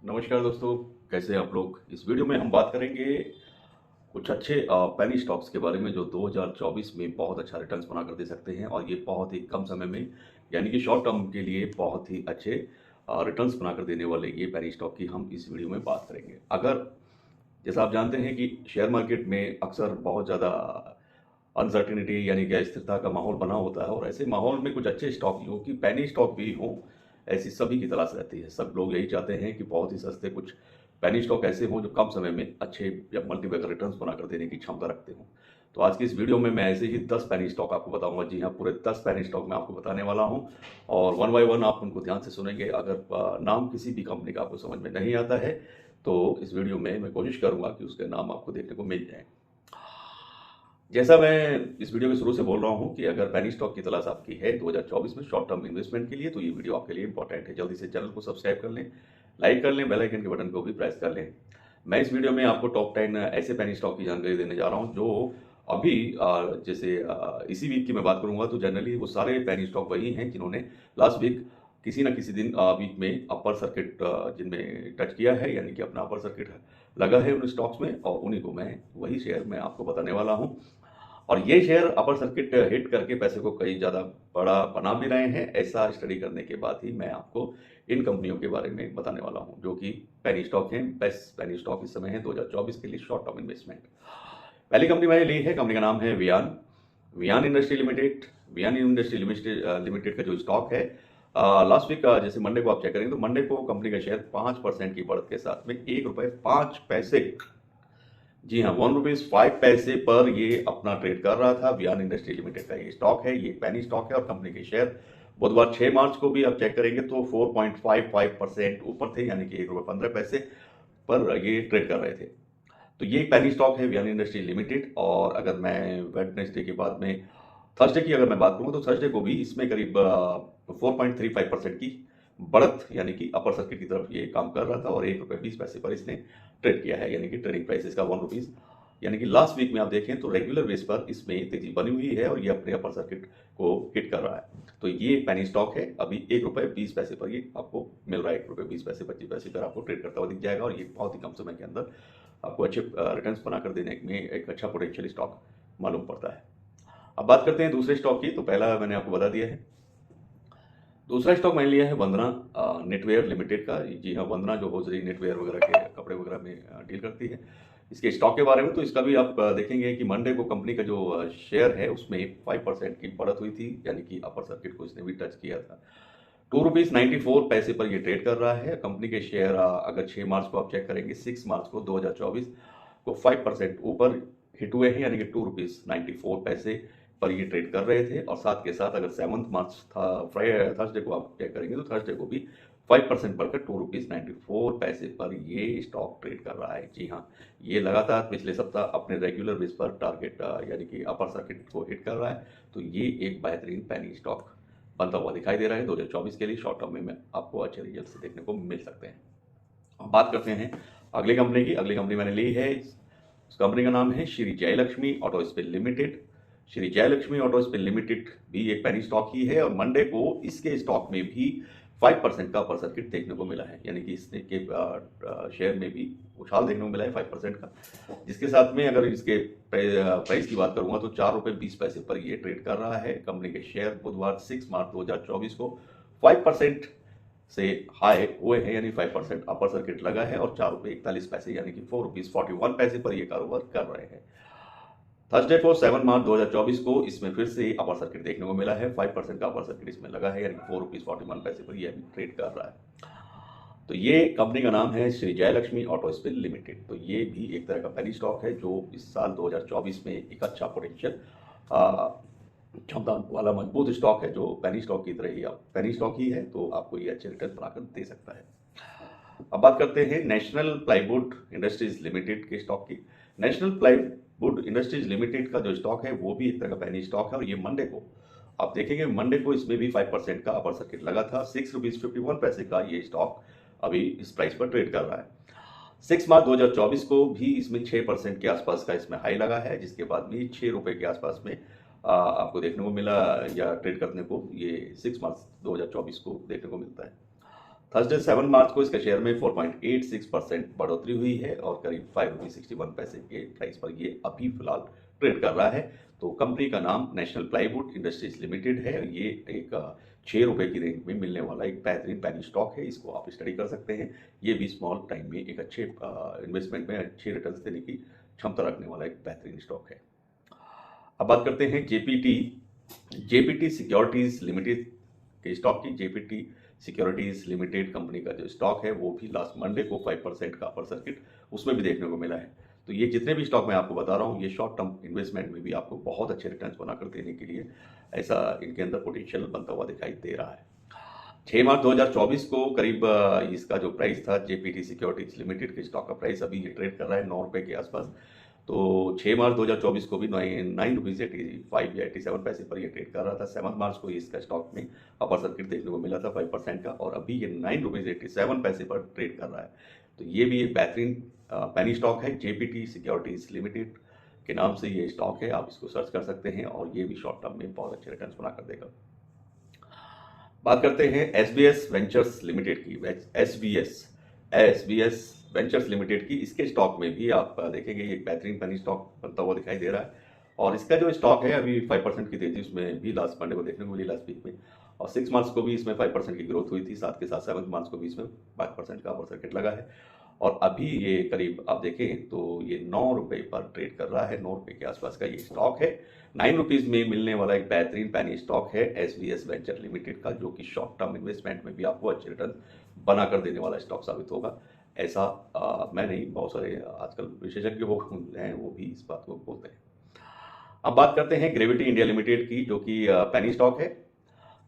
नमस्कार दोस्तों, कैसे हैं आप लोग। इस वीडियो में हम बात करेंगे कुछ अच्छे पेनी स्टॉक्स के बारे में जो 2024 में बहुत अच्छा रिटर्न्स बनाकर दे सकते हैं और ये बहुत ही कम समय में यानी कि शॉर्ट टर्म के लिए बहुत ही अच्छे रिटर्न्स बनाकर देने वाले ये पेनी स्टॉक की हम इस वीडियो में बात करेंगे। अगर जैसा आप जानते हैं कि शेयर मार्केट में अक्सर बहुत ज़्यादा अनसर्टिनिटी यानी कि अस्थिरता का माहौल बना होता है और ऐसे माहौल में कुछ अच्छे स्टॉक जो कि पेनी स्टॉक भी हों, ऐसी सभी की तलाश रहती है। सब लोग यही चाहते हैं कि बहुत ही सस्ते कुछ पेनी स्टॉक ऐसे हों जो कम समय में अच्छे या मल्टीबैगर रिटर्न्स बनाकर देने की क्षमता रखते हों। तो आज की इस वीडियो में मैं ऐसे ही 10 पेनी स्टॉक आपको बताऊंगा। जी हाँ, पूरे 10 पेनी स्टॉक मैं आपको बताने वाला हूं और वन बाय वन आप उनको ध्यान से सुनेंगे। अगर नाम किसी भी कंपनी का आपको समझ में नहीं आता है तो इस वीडियो में मैं कोशिश करूंगा कि उसके नाम आपको देखने को मिल जाए। जैसा मैं इस वीडियो के शुरू से बोल रहा हूं कि अगर पेनी स्टॉक की तलाश आपकी है 2024 में शॉर्ट टर्म इन्वेस्टमेंट के लिए तो ये वीडियो आपके लिए इंपॉर्टेंट है। जल्दी से चैनल को सब्सक्राइब कर लें, लाइक कर लें, बेल आइकन के बटन को भी प्रेस कर लें। मैं इस वीडियो में आपको टॉप 10 ऐसे पेनी स्टॉक की जानकारी देने जा रहा हूं जो अभी जैसे इसी वीक की मैं बात करूंगा तो जनरली वो सारे पेनी स्टॉक वही हैं जिन्होंने लास्ट वीक किसी न किसी दिन वीक में अपर सर्किट जिनमें टच किया है यानी कि अपना अपर सर्किट लगा है उन स्टॉक्स में और उन्हीं को मैं वही शेयर मैं आपको बताने वाला हूं। और ये शेयर अपर सर्किट हिट करके पैसे को कई ज़्यादा बड़ा बना भी रहे हैं। ऐसा स्टडी करने के बाद ही मैं आपको इन कंपनियों के बारे में बताने वाला हूं जो कि पेनी स्टॉक हैं। बेस्ट पेनी स्टॉक इस समय है 2024 के लिए शॉर्ट टर्म इन्वेस्टमेंट। पहली कंपनी मैंने ली है, कंपनी का नाम है Viyan Viyan industry limited. Viyan industry limited का जो स्टॉक है लास्ट वीक जैसे मंडे को आप चेक करेंगे तो मंडे को कंपनी का शेयर 5% की बढ़त के साथ में ₹1.05 जी हाँ, ₹1.05 पर ये अपना ट्रेड कर रहा था। वियान इंडस्ट्री लिमिटेड का ये स्टॉक है, ये पेनी स्टॉक है और कंपनी के शेयर बुधवार 6 मार्च को भी आप चेक करेंगे तो 4.55% ऊपर थे यानी कि ₹1.15 पर ये ट्रेड कर रहे थे। तो ये एक पेनी स्टॉक है वियान इंडस्ट्री लिमिटेड। और अगर मैं वेडनेसडे के बाद में थर्सडे की अगर मैं बात करूँ तो थर्सडे को भी इसमें करीब 4.35% की बढ़त यानी कि अपर सर्किट की तरफ ये काम कर रहा था और ₹1.20 पर इसने ट्रेड किया है यानी कि ट्रेडिंग प्राइस इसका ₹1 यानी कि लास्ट वीक में आप देखें तो रेगुलर बेस पर इसमें तेजी बनी हुई है और ये अपने अपर सर्किट को हिट कर रहा है। तो ये पेनी स्टॉक है, अभी ₹1.20 पर ये आपको मिल रहा है। ₹1.20 25 पर आपको ट्रेड करता हुआ दिख जाएगा और ये बहुत ही कम समय के अंदर आपको अच्छे रिटर्न्स बनाकर देने में एक अच्छा पोटेंशियल स्टॉक मालूम पड़ता है। अब बात करते हैं दूसरे स्टॉक की। तो पहला मैंने आपको बता दिया है। दूसरा स्टॉक मैंने लिया है वंदना नेटवेयर लिमिटेड का। जी हाँ, वंदना जो होजरी नेटवेयर वगैरह के कपड़े वगैरह में डील करती है। इसके स्टॉक के बारे में तो इसका भी आप देखेंगे कि मंडे को कंपनी का जो शेयर है उसमें 5% की बढ़त हुई थी यानी कि अपर सर्किट को इसने भी टच किया था। ₹2.94 पर ये ट्रेड कर रहा है। कंपनी के शेयर अगर 6 मार्च को आप चेक करेंगे 6 मार्च को 2024 को 5% ऊपर हिट हुए हैं यानी कि ₹2.94 पर ये ट्रेड कर रहे थे। और साथ के साथ अगर 7 मार्च था फ्राइडे थर्सडे को आप चेक करेंगे तो थर्सडे को भी 5% बढ़कर ₹2.94 पर ये स्टॉक ट्रेड कर रहा है। जी हाँ, ये लगातार पिछले सप्ताह अपने रेगुलर बेस पर टारगेट यानी कि अपर सर्किट को हिट कर रहा है। तो ये एक बेहतरीन पेनी स्टॉक बनता हुआ दिखाई दे रहा है 2024 के लिए। शॉर्ट टर्म में आपको अच्छे रिजल्ट देखने को मिल सकते हैं। अब बात करते हैं अगली कंपनी की। अगली कंपनी मैंने ली है, उस कंपनी का नाम है Shri Jayalakshmi auto spell limited. Shri Jayalakshmi auto spell limited भी एक पेनी स्टॉक ही है और मंडे को इसके स्टॉक में भी 5% का अपर सर्किट देखने को मिला है यानी कि इसने के शेयर में भी उछाल देखने को मिला है 5% का। जिसके साथ में अगर इसके प्राइस की बात करूंगा तो ₹4.20 पर ये ट्रेड कर रहा है। कंपनी के शेयर बुधवार 6 मार्च 2024 को 5% से हाई हुए हैं यानी 5% अपर सर्किट लगा है और ₹4.41 यानी कि ₹4.41 पर ये कारोबार कर रहे हैं। थर्सडे को 7 मार्च 2024 को इसमें फिर से अपर सर्किट देखने को मिला है। 5% का अपर सर्किट इसमें लगा है यानी कि ₹4.41 पर यह भी ट्रेड कर रहा है। तो ये कंपनी का नाम है Shri Jayalakshmi auto spell limited. तो ये भी एक तरह का पेनी स्टॉक है जो इस साल 2024 में एक अच्छा पोटेंशियल क्षमता वाला मजबूत स्टॉक है जो पेनी स्टॉक की तरह ही पेनी स्टॉक ही है तो आपको ये अच्छे रिटर्न बनाकर दे सकता है। अब बात करते हैं नेशनल प्लाईवुड इंडस्ट्रीज लिमिटेड के स्टॉक की। नेशनल प्लाईवुड इंडस्ट्रीज लिमिटेड का जो स्टॉक है वो भी एक तरह का पेनी स्टॉक है और ये मंडे को आप देखेंगे मंडे को इसमें भी 5% का अपर सर्किट लगा था। ₹6.51 का ये स्टॉक अभी इस प्राइस पर ट्रेड कर रहा है। 6 मार्च 2024 को भी इसमें 6% के आसपास का इसमें हाई लगा है जिसके बाद भी ₹6 के आसपास में आपको देखने को मिला या ट्रेड करने को ये 6 मार्च 2024 को देखने को मिलता है। थर्सडे 7 मार्च को इसके शेयर में 4.86% बढ़ोतरी हुई है और करीब ₹5.61 के प्राइस पर ये अभी फिलहाल ट्रेड कर रहा है। तो कंपनी का नाम नेशनल प्लाईवुड इंडस्ट्रीज लिमिटेड है। ये एक ₹6 की रेंज में मिलने वाला एक बेहतरीन पैनी स्टॉक है। इसको आप स्टडी कर सकते हैं। ये भी स्मॉल टाइम में एक अच्छे इन्वेस्टमेंट में अच्छे रिटर्न्स देने की क्षमता रखने वाला एक बेहतरीन स्टॉक है। अब बात करते हैं जेपीटी सिक्योरिटीज लिमिटेड के स्टॉक की। जेपीटी सिक्योरिटीज लिमिटेड कंपनी का जो स्टॉक है वो भी लास्ट मंडे को 5% का अपर सर्किट उसमें भी देखने को मिला है। तो ये जितने भी स्टॉक मैं आपको बता रहा हूँ ये शॉर्ट टर्म इन्वेस्टमेंट में भी आपको बहुत अच्छे रिटर्न्स बनाकर देने के लिए ऐसा इनके अंदर पोटेंशियल बनता हुआ दिखाई दे रहा है। 6 मार्च 2024 को करीब इसका जो प्राइस था जेपीटी सिक्योरिटीज लिमिटेड के स्टॉक का प्राइस अभी ये ट्रेड कर रहा है ₹9 के आसपास। तो 6 मार्च 2024 को भी ₹9.85 या 87 पैसे पर ये ट्रेड कर रहा था। 7 मार्च को इसका स्टॉक में अपर सर्किट देखने को मिला था 5% का और अभी ये ₹9.87 पर ट्रेड कर रहा है। तो ये भी एक बेहतरीन पैनी स्टॉक है। जेपीटी सिक्योरिटीज लिमिटेड के नाम से ये स्टॉक है। आप इसको सर्च कर सकते हैं और ये भी शॉर्ट टर्म में बहुत अच्छे रिटर्न्स बनाकर देगा। बात करते हैं एसबीएस वेंचर्स लिमिटेड की। एसबीएस वेंचर्स लिमिटेड की इसके स्टॉक में भी आप देखेंगे एक बेहतरीन पैनी स्टॉक बनता हुआ दिखाई दे रहा है और इसका जो स्टॉक है अभी 5% की तेजी उसमें भी लास्ट मंडे को देखने को मिली लास्ट वीक में और 6 मार्च को भी इसमें 5% की ग्रोथ हुई थी। साथ के साथ 7 मार्च को भी इसमें 5% का अपर सर्किट लगा है और अभी ये करीब आप देखें तो ये ₹9 पर ट्रेड कर रहा है। ₹9 के आसपास का ये स्टॉक है। ₹9 में मिलने वाला एक बेहतरीन पैनी स्टॉक है एसबीएस वेंचर लिमिटेड का, जो कि शॉर्ट टर्म इन्वेस्टमेंट में भी आपको अच्छे रिटर्न बनाकर देने वाला स्टॉक साबित होगा। ऐसा मैं नहीं, बहुत सारे आजकल विशेषज्ञ वो हैं वो भी इस बात को बोलते हैं। अब बात करते हैं ग्रेविटी इंडिया लिमिटेड की, जो कि पैनी स्टॉक है।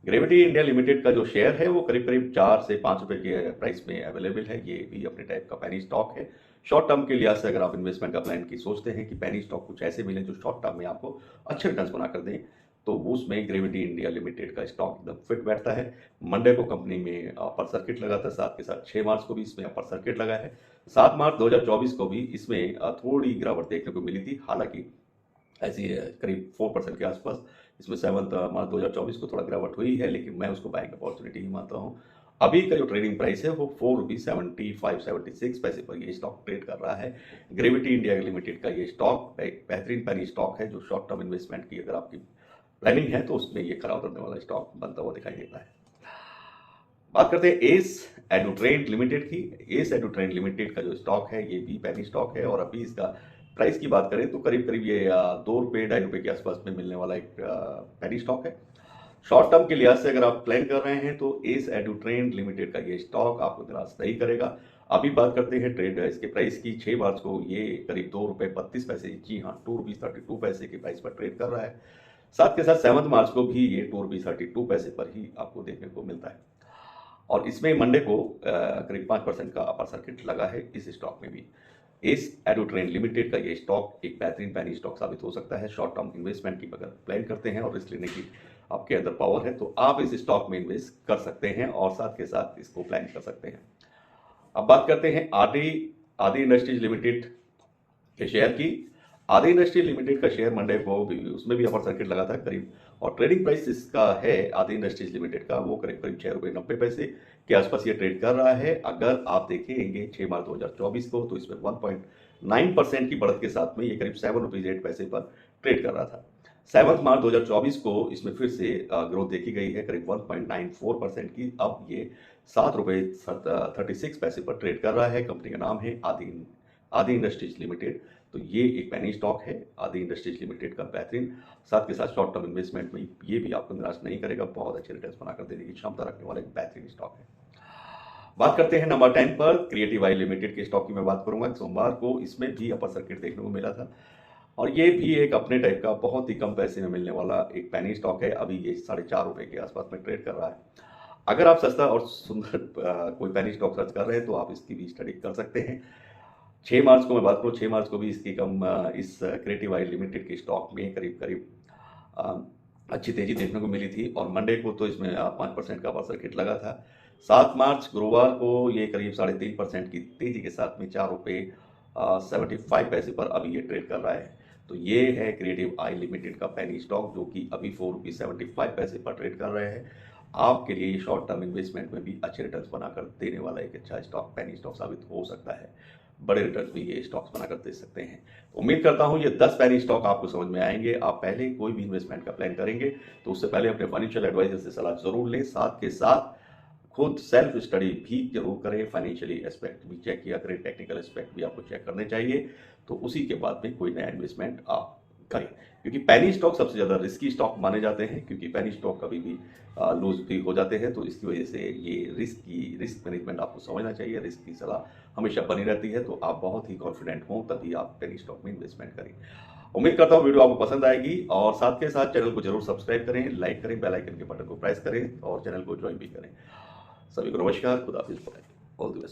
ग्रेविटी इंडिया लिमिटेड का जो शेयर है वो करीब करीब ₹4 से ₹5 के प्राइस में अवेलेबल है। ये भी अपने टाइप का पैनी स्टॉक है। शॉर्ट टर्म के लिहाज से अगर आप इन्वेस्टमेंट का प्लान की सोचते हैं कि पैनी स्टॉक कुछ ऐसे मिले जो शॉर्ट टर्म में आपको अच्छे रिटर्न्स बना कर दें, तो उसमें ग्रेविटी इंडिया लिमिटेड का स्टॉक एकदम फिट बैठता है। मंडे को कंपनी में अपर सर्किट लगा था, साथ के साथ 6 मार्च को भी इसमें अपर सर्किट लगा है। 7 मार्च 2024 को भी इसमें थोड़ी गिरावट देखने को मिली थी, हालांकि ऐसी करीब 4% के आसपास इसमें 7 मार्च 2024 को थोड़ा गिरावट हुई है, लेकिन मैं उसको बाइंग अपॉर्चुनिटी ही मानता हूँ। अभी का जो ट्रेडिंग प्राइस है वो ₹4.75-76 पर ये स्टॉक ट्रेड कर रहा है। ग्रेविटी इंडिया लिमिटेड का ये स्टॉक एक बेहतरीन पैनी स्टॉक है जो शॉर्ट टर्म इन्वेस्टमेंट की अगर आपकी प्लानिंग है तो उसमें ये खरा उतरने वाला स्टॉक बनता हुआ दिखाई देता है। बात करते हैं एस एडुट्रेंड लिमिटेड की। एस एडुट्रेंड लिमिटेड का जो स्टॉक है ये भी पैनी स्टॉक है और अभी इसका प्राइस की बात करें तो करीब करीब ये ₹2-2.5 के आसपास में मिलने वाला एक पैनी स्टॉक है। शॉर्ट टर्म के लिहाज से अगर आप प्लान कर रहे हैं तो एस एडुट्रेंड लिमिटेड का ये स्टॉक आपको निराश नहीं करेगा। अभी बात करते हैं ट्रेड इसके प्राइस की। 6 मार्च को ये करीब ₹2.32, जी हाँ ₹2.32 के प्राइस पर ट्रेड कर रहा है। साथ के साथ 7 मार्च को भी ये ₹2.32 पर ही आपको देखने को मिलता है और इसमें मंडे को करीब 5% का अपर सर्किट लगा है इस स्टॉक में भी। इस एडुट्रेंड लिमिटेड का ये स्टॉक एक बेहतरीन पैनी स्टॉक साबित हो सकता है। शॉर्ट टर्म इन्वेस्टमेंट की अगर प्लान करते हैं और रिस्क लेने की आपके अंदर पावर है तो आप इस स्टॉक में इन्वेस्ट कर सकते हैं और साथ के साथ इसको प्लान कर सकते हैं। अब बात करते हैं आदि इंडस्ट्रीज लिमिटेड के शेयर की। आदि इंडस्ट्रीज लिमिटेड का शेयर मंडे को भी उसमें भी अपर सर्किट लगा था करीब और ट्रेडिंग प्राइस इसका है आदि इंडस्ट्रीज लिमिटेड का वो करीब करीब ₹6.90 के आसपास ये ट्रेड कर रहा है। अगर आप देखेंगे 6 मार्च 2024 को तो इसमें 1.9% की बढ़त के साथ में ये करीब ₹7.08 पर ट्रेड कर रहा था। 7 मार्च 2024 को इसमें फिर से ग्रोथ देखी गई है करीब 1.94% की। अब ये ₹7.36 पर ट्रेड कर रहा है। कंपनी का नाम है आदि इंडस्ट्रीज लिमिटेड। तो ये एक पैनी स्टॉक है आदि इंडस्ट्रीज लिमिटेड का बेहतरीन। साथ के साथ शॉर्ट टर्म इन्वेस्टमेंट में ये भी आपको निराश नहीं करेगा, बहुत अच्छे रिटर्न्स बनाकर देने की क्षमता रखने वाला एक बेहतरीन स्टॉक है। बात करते हैं नंबर 10 पर क्रिएटिव आई लिमिटेड के स्टॉक की मैं बात करूंगा। सोमवार को इसमें भी अपर सर्किट देखने को मिला था और ये भी एक अपने टाइप का बहुत ही कम पैसे में मिलने वाला एक पैनी स्टॉक है। अभी ये ₹4.5 के आसपास में ट्रेड कर रहा है। अगर आप सस्ता और सुंदर कोई पैनी स्टॉक सर्च कर रहे हैं तो आप इसकी भी स्टडी कर सकते हैं। 6 मार्च को मैं बात करूँ, 6 मार्च को भी इसकी इस क्रिएटिव आई लिमिटेड के स्टॉक में करीब करीब अच्छी तेजी देखने को मिली थी और मंडे को तो इसमें 5% का अपर सर्किट लगा था। 7 मार्च गुरुवार को ये करीब 3.5% की तेजी के साथ में ₹4.75 पर अभी ये ट्रेड कर रहा है। तो ये है क्रिएटिव आई लिमिटेड का पैनी स्टॉक जो कि अभी ₹4.75 पर ट्रेड कर रहे हैं आपके लिए शॉर्ट टर्म इन्वेस्टमेंट में भी अच्छे रिटर्न्स बनाकर देने वाला एक अच्छा स्टॉक पेनी स्टॉक साबित हो सकता है। बड़े रिटर्न्स भी ये स्टॉक्स बनाकर दे सकते हैं। उम्मीद करता हूँ ये 10 पेनी स्टॉक आपको समझ में आएंगे। आप पहले कोई भी इन्वेस्टमेंट का प्लान करेंगे तो उससे पहले अपने फाइनेंशियल एडवाइजर से सलाह जरूर लें। साथ के साथ खुद सेल्फ स्टडी भी जरूर करें, फाइनेंशियली एस्पेक्ट भी चेक किया करें, टेक्निकल एस्पेक्ट भी आपको चेक करने चाहिए। तो उसी के बाद में कोई नया इन्वेस्टमेंट आप करें, क्योंकि पेनी स्टॉक सबसे ज़्यादा रिस्की स्टॉक माने जाते हैं, क्योंकि पेनी स्टॉक कभी भी लूज भी हो जाते हैं। तो इसकी वजह से ये रिस्क मैनेजमेंट आपको समझना चाहिए। रिस्क की सलाह हमेशा बनी रहती है, तो आप बहुत ही कॉन्फिडेंट हों तभी आप पेनी स्टॉक में इन्वेस्टमेंट करें। उम्मीद करता हूँ वीडियो आपको पसंद आएगी, और साथ के साथ चैनल को जरूर सब्सक्राइब करें, लाइक करें, बेल आइकन के बटन को प्रेस करें और चैनल को ज्वाइन भी करें। सभी को नमस्कार, खुदा हाफिज़, ऑल द बेस्ट।